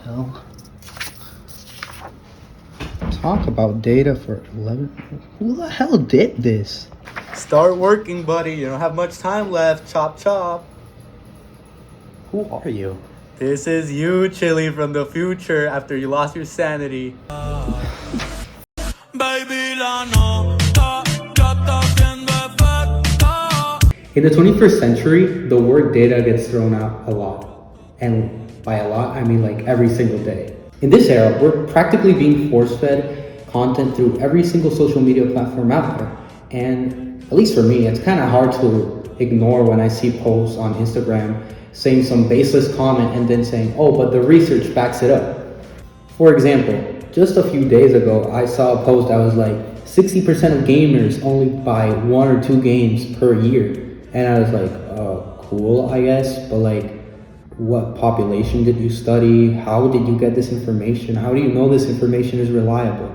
Hell. Talk about data for 11. Who the hell did this? Start working, buddy. You don't have much time left. Chop, chop. Who are you? This is you, Chili, from the future after you lost your sanity. In the 21st century, the word data gets thrown out a lot. And by a lot, I mean like every single day. In this era, we're practically being force-fed content through every single social media platform out there. And at least for me, it's kind of hard to ignore when I see posts on Instagram saying some baseless comment and then saying, oh, but the research backs it up. For example, just a few days ago, I saw a post that was like 60% of gamers only buy 1 or 2 games per year. And I was like, cool, I guess, but like, what population did you study? How did you get this information? How do you know this information is reliable?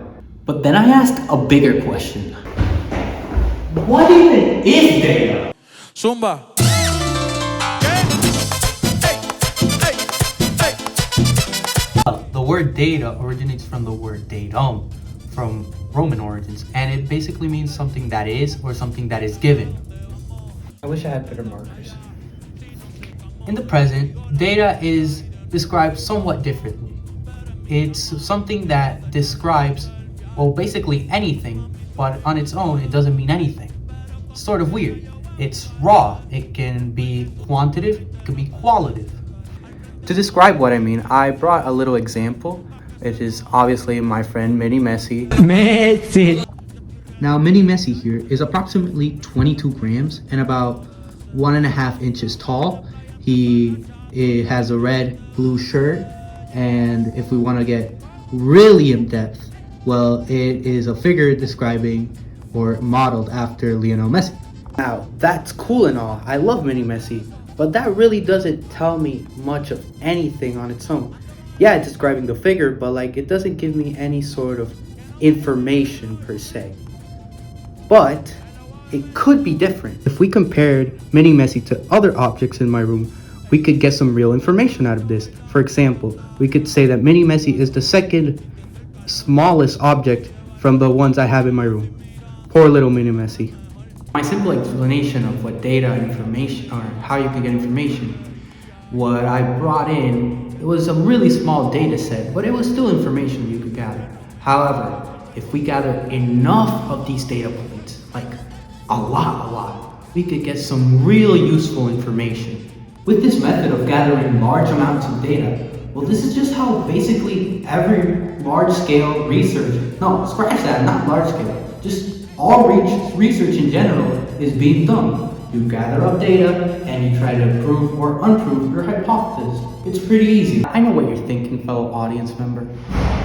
But then I asked a bigger question. What even is data? Zumba. The word data originates from the word datum, from Roman origins, and it basically means something that is or something that is given. I wish I had better markers. In the present, data is described somewhat differently. It's something that describes, well, basically anything, but on its own, it doesn't mean anything. It's sort of weird. It's raw. It can be quantitative, it can be qualitative. To describe what I mean, I brought a little example. It is obviously my friend Mini Messi. Now, Mini Messi here is approximately 22 grams and about 1.5 inches tall. He has a red blue shirt, and if we want to get really in depth, well, it is a figure describing or modeled after Lionel Messi. Now, that's cool and all. I love Mini Messi, but that really doesn't tell me much of anything on its own. Yeah, it's describing the figure, but like it doesn't give me any sort of information per se. But it could be different. If we compared Mini Messi to other objects in my room, we could get some real information out of this. For example, we could say that Mini Messi is the second smallest object from the ones I have in my room. Poor little Mini Messi. My simple explanation of what data and information, or how you can get information, what I brought in, it was a really small data set, but it was still information you could gather. However, if we gather enough of these data points, like a lot, we could get some real useful information. With this method of gathering large amounts of data, well, this is just how basically every large-scale research, no, scratch that, not large-scale, just all research in general is being done. You gather up data and you try to prove or unprove your hypothesis. It's pretty easy. I know what you're thinking, fellow audience member.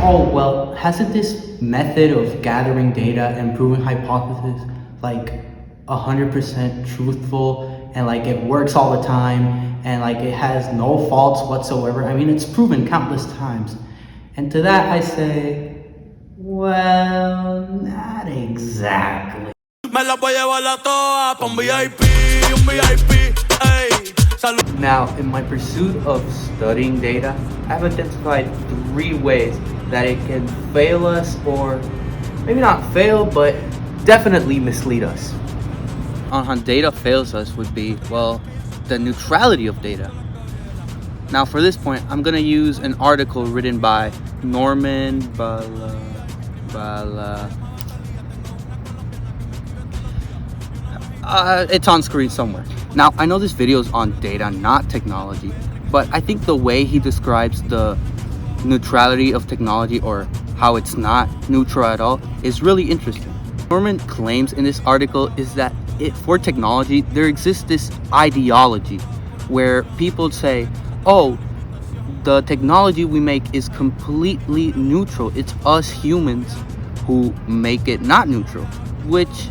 Oh, well, hasn't this method of gathering data and proving hypothesis like 100% truthful and like it works all the time and like it has no faults whatsoever? I mean, it's proven countless times. And to that I say, well, not exactly. Now, in my pursuit of studying data, I've identified 3 ways that it can fail us, or maybe not fail, but definitely mislead us. On how data fails us would be, well, the neutrality of data. Now, for this point, I'm going to use an article written by Norman it's on screen somewhere. Now, I know this video is on data, not technology, but I think the way he describes the neutrality of technology, or how it's not neutral at all, is really interesting. Norman claims in this article is that for technology, there exists this ideology where people say, oh, the technology we make is completely neutral. It's us humans who make it not neutral, which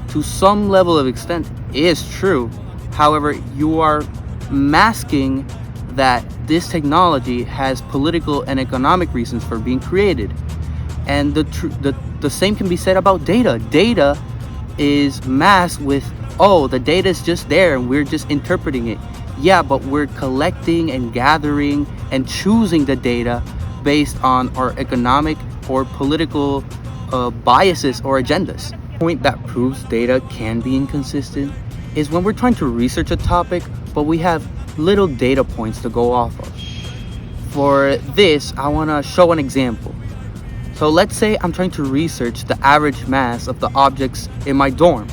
to some level of extent is true. However, you are masking that this technology has political and economic reasons for being created. And the same can be said about data. Data is masked with, oh, the data is just there and we're just interpreting it. Yeah, but we're collecting and gathering and choosing the data based on our economic or political biases or agendas. The point that proves data can be inconsistent is when we're trying to research a topic, but we have little data points to go off of. For this, I want to show an example. So let's say I'm trying to research the average mass of the objects in my dorm.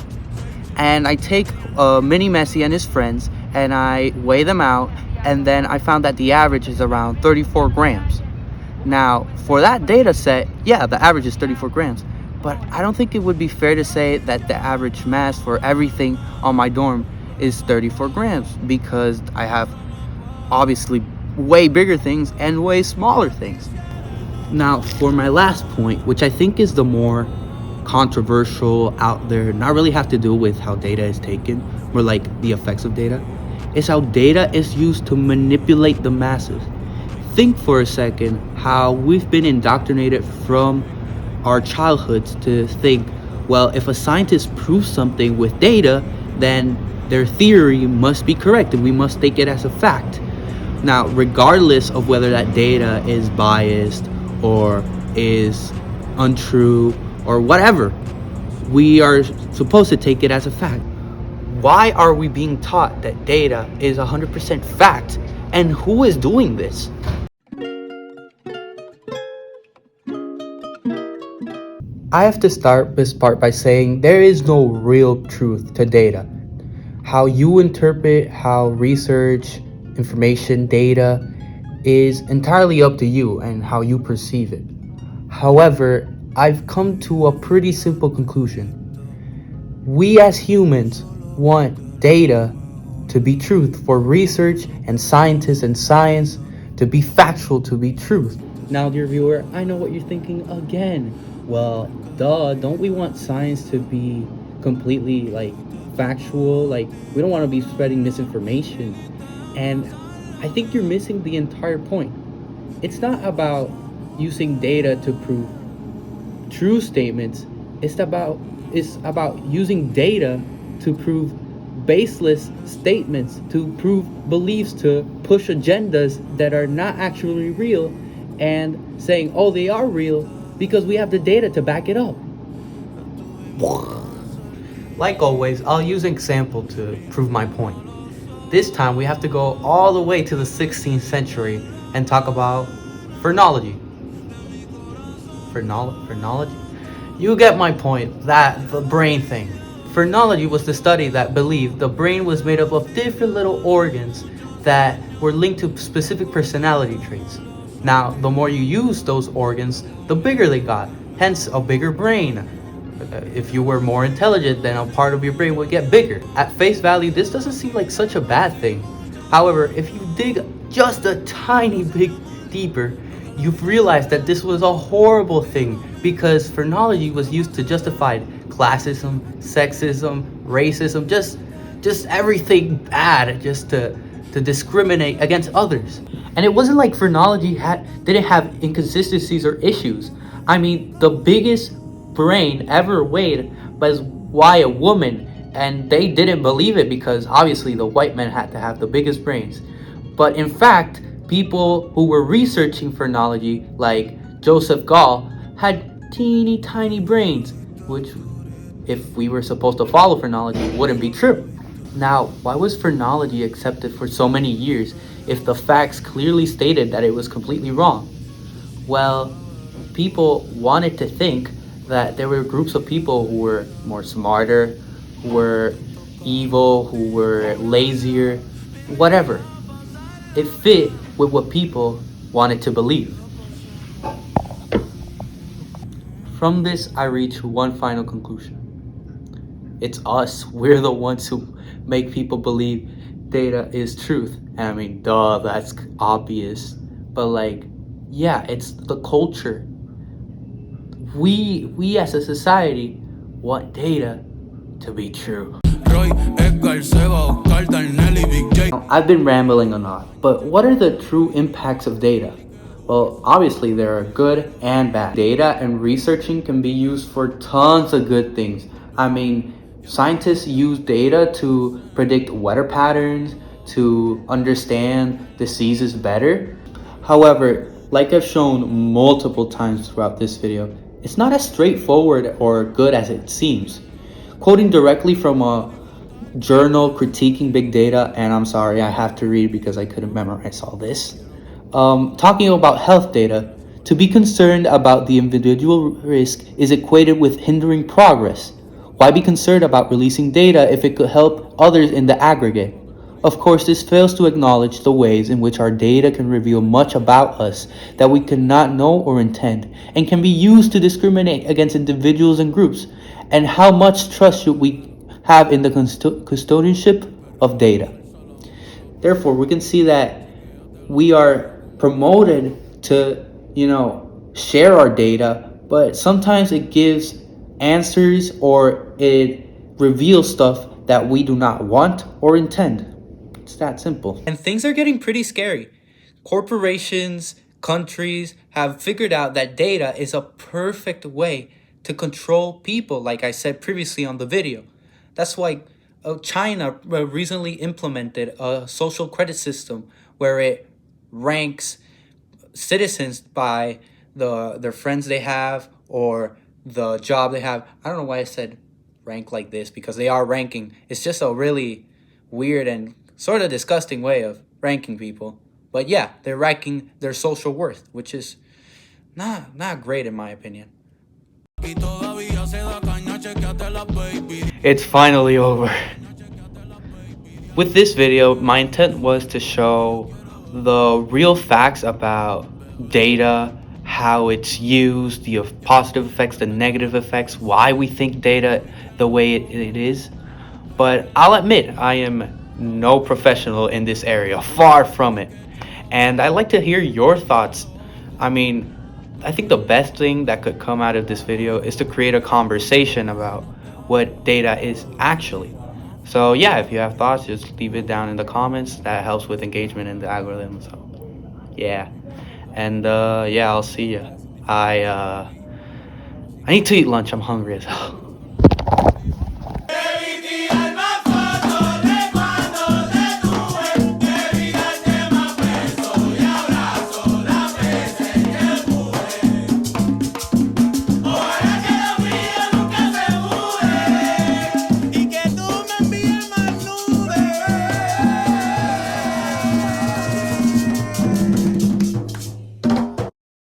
And I take Mini Messi and his friends and I weigh them out, and then I found that the average is around 34 grams. Now, for that data set, yeah, the average is 34 grams. But I don't think it would be fair to say that the average mass for everything on my dorm is 34 grams, because I have obviously way bigger things and way smaller things. Now, for my last point, which I think is the more controversial out there, not really have to do with how data is taken, more like the effects of data, is how data is used to manipulate the masses. Think for a second how we've been indoctrinated from our childhoods to think, well, if a scientist proves something with data, then their theory must be correct and we must take it as a fact. Now, regardless of whether that data is biased or is untrue or whatever, we are supposed to take it as a fact. Why are we being taught that data is 100% fact, and who is doing this? I have to start this part by saying there is no real truth to data. How you interpret, how research, information, data is entirely up to you and how you perceive it. However, I've come to a pretty simple conclusion. We as humans want data to be truth, for research and scientists and science to be factual, to be truth. Now, dear viewer, I know what you're thinking again. Well, duh, don't we want science to be completely factual? We don't want to be spreading misinformation. And I think you're missing the entire point. It's not about using data to prove true statements. It's about using data to prove baseless statements, to prove beliefs, to push agendas that are not actually real, and saying, oh, they are real because we have the data to back it up. Like always, I'll use an example to prove my point. This time we have to go all the way to the 16th century and talk about phrenology. Phrenology? You get my point, that the brain thing. Phrenology was the study that believed the brain was made up of different little organs that were linked to specific personality traits. Now, the more you use those organs, the bigger they got, hence a bigger brain. If you were more intelligent, then a part of your brain would get bigger. At face value, this doesn't seem like such a bad thing. However, if you dig just a tiny bit deeper, you've realized that this was a horrible thing, because phrenology was used to justify classism, sexism, racism, just everything bad, just to discriminate against others. And it wasn't like phrenology didn't have inconsistencies or issues. I mean, the biggest brain ever weighed was why a woman, and they didn't believe it because obviously the white men had to have the biggest brains. But in fact, people who were researching phrenology, like Joseph Gall, had teeny tiny brains, which, if we were supposed to follow phrenology, wouldn't be true. Now, why was phrenology accepted for so many years if the facts clearly stated that it was completely wrong? Well, people wanted to think that there were groups of people who were more smarter, who were evil, who were lazier, whatever. It fit with what people wanted to believe. From this, I reach one final conclusion. It's us. We're the ones who make people believe data is truth. And I mean, duh, that's obvious. But yeah, it's the culture. We as a society want data to be true. I've been rambling a lot, but what are the true impacts of data? Well, obviously there are good and bad. Data and researching can be used for tons of good things. I mean, scientists use data to predict weather patterns, to understand diseases better. However, like I've shown multiple times throughout this video, it's not as straightforward or good as it seems. Quoting directly from a journal critiquing big data, and I'm sorry, I have to read because I couldn't memorize all this. Talking about health data, to be concerned about the individual risk is equated with hindering progress. Why be concerned about releasing data if it could help others in the aggregate? Of course, this fails to acknowledge the ways in which our data can reveal much about us that we cannot know or intend, and can be used to discriminate against individuals and groups. And how much trust should we have in the custodianship of data? Therefore, we can see that we are promoted to, share our data, but sometimes it gives answers or it reveals stuff that we do not want or intend. It's that simple. And things are getting pretty scary. Corporations, countries have figured out that data is a perfect way to control people, like I said previously on the video. That's why China recently implemented a social credit system where it ranks citizens by their friends they have or the job they have. I don't know why I said rank like this, because they are ranking. It's just a really weird and sort of disgusting way of ranking people. But yeah, they're ranking their social worth, which is not great in my opinion. It's finally over. With this video, my intent was to show the real facts about data, how it's used, the positive effects, the negative effects, why we think data the way it is. But I'll admit, I am no professional in this area, far from it. And I'd like to hear your thoughts. I mean, I think the best thing that could come out of this video is to create a conversation about what data is actually. So yeah, if you have thoughts, just leave it down in the comments. That helps with engagement in the algorithm. So yeah. And yeah, I'll see you. I need to eat lunch. I'm hungry as hell.